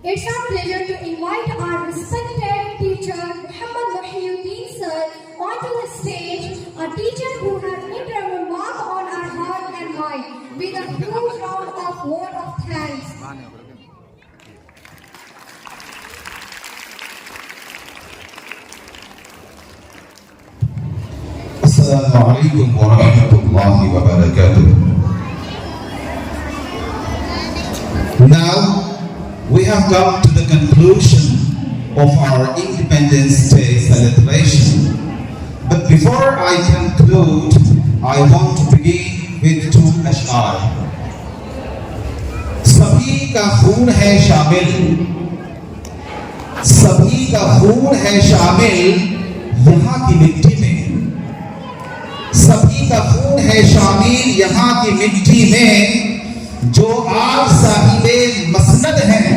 It's our pleasure to invite our respected teacher Muhammad Muhyiddin sir onto the stage, a teacher who has made a mark on our heart and mind with a huge round of word of thanks. Assalamu alaikum wa rahmatullahi wa barakatuh. Now, we have come to the conclusion of our Independence Day celebration. But before I conclude, I want to begin with two ash'ar. सभी का खून है शामिल, सभी का खून है शामिल यहाँ की मिट्टी में, सभी का खून है शामिल यहाँ की मिट्टी में, जो आज साहिबे मसनद हैं,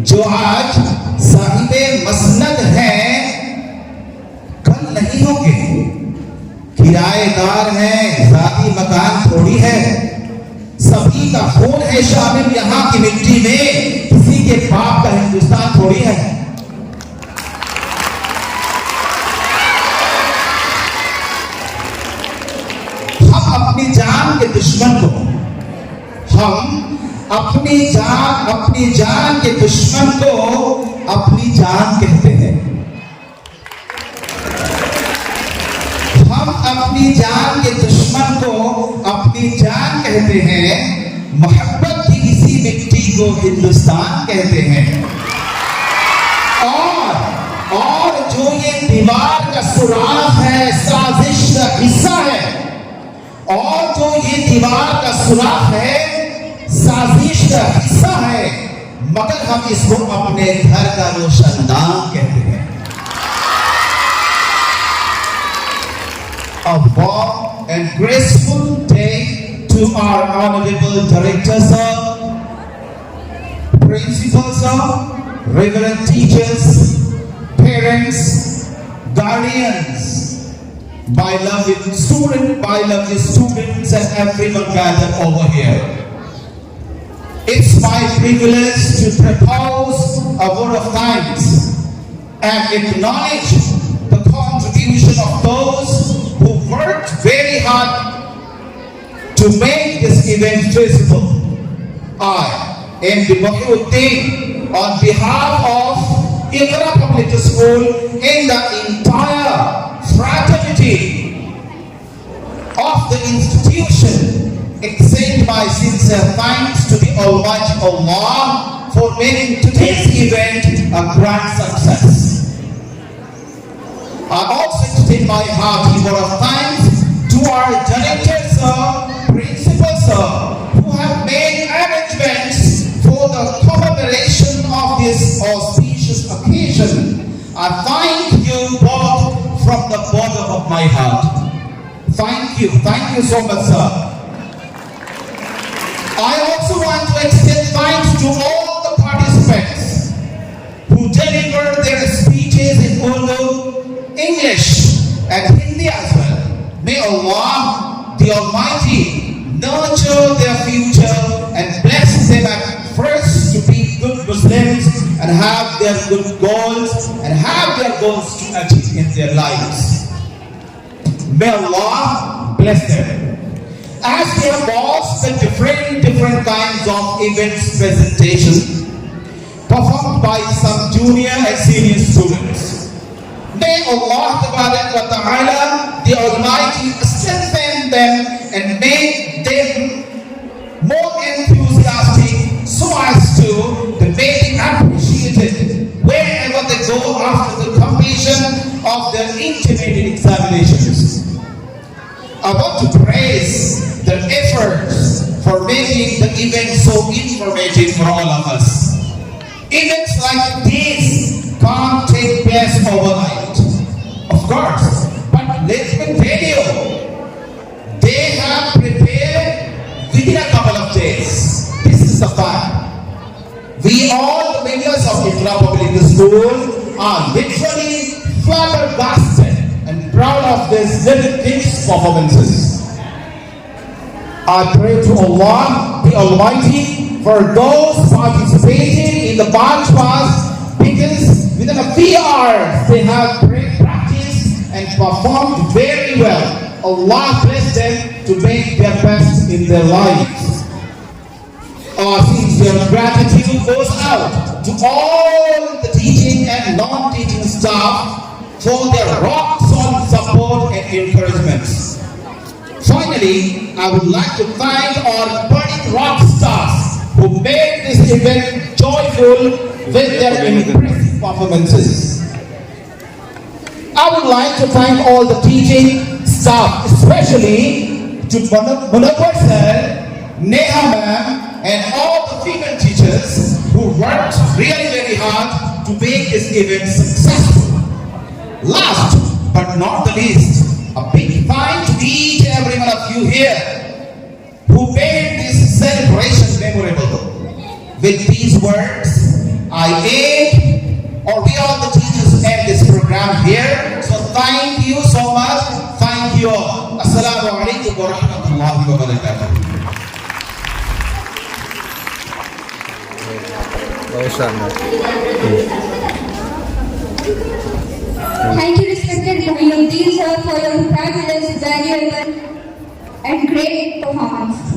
जो आज साहिबे मसनद हैं, कल नहीं होंगे, किराएदार हैं, ज़ाती मकान थोड़ी है, सभी का खून है शामिल यहाँ की मिट्टी में, किसी के बाप का हिंदुस्तान थोड़ी है। हम अपनी जान के दुश्मन को, हम अपनी जान के दुश्मन को अपनी जान कहते हैं। हम अपनी जान के दुश्मन को अपनी जान कहते हैं, मोहब्बत की इसी मिट्टी को हिंदुस्तान कहते हैं। और जो ये दीवार का सुराख है, साजिश का हिस्सा है, और जो ये दीवार का सुराख है, साजिश का हिस्सा है, मगर हम इसको अपने घर का रोशनदान कहते हैं। A warm and graceful day to our honorable director sir, principal sir, reverend teachers, parents, guardians, beloved students and everyone gathered over here. It's my privilege to propose a word of thanks and acknowledge the contribution of those who worked very hard to make this event visible. I, M.D. Muhyiddin, on behalf of Iqra Public School and the entire fraternity of the institution, extend my sincere thanks to the Almighty Allah for making today's event a grand success. I also extend my hearty word of thanks to our director sir, principal sir, who have made arrangements for the commemoration of this auspicious occasion. I thank you both from the bottom of my heart. Thank you so much, sir. I also want to extend thanks to all the participants who delivered their speeches in Urdu, English, and Hindi as well. May Allah, the Almighty, nurture their future and bless them at first to be good Muslims and have their good goals and have their goals to achieve in their lives. May Allah bless them. As they have watched the different kinds of events presentation performed by some junior and senior students, may Allah Ta'ala, the Almighty, strengthen them and make them more enthusiastic so as to be appreciated wherever they go after the completion of their intermediate examinations. I want to praise their efforts for making the event so informative for all of us. Events like these can't take place overnight, of course, but let me tell you, they have prepared within a couple of days. This is the fact. We all, the members of Iqra Public School, are literally flabbergasted and proud of these little kids' performances. I pray to Allah, the Almighty, for those participating march past because within a few hours they have great practice and performed very well. Allah bless them to make their best in their lives. Our sincere gratitude goes out to all the teaching and non-teaching staff for their rock-solid support and encouragement. Finally, I would like to thank our budding rock stars who made this event joyful with their impressive performances. I would like to thank all the teaching staff, especially to Munawwar sir, Neha ma'am, and all the female teachers who worked really very hard to make this event successful. Last but not the least, a big thank to each and every one of you here who made this celebration memorable. With these words, we all the teachers end this program here. So thank you so much. Thank you all. Assalamu alaikum wa rahmatullahi wa barakatuh. Thank you, respected Muhyiddin sir, for your fabulous, valuable, and great performance.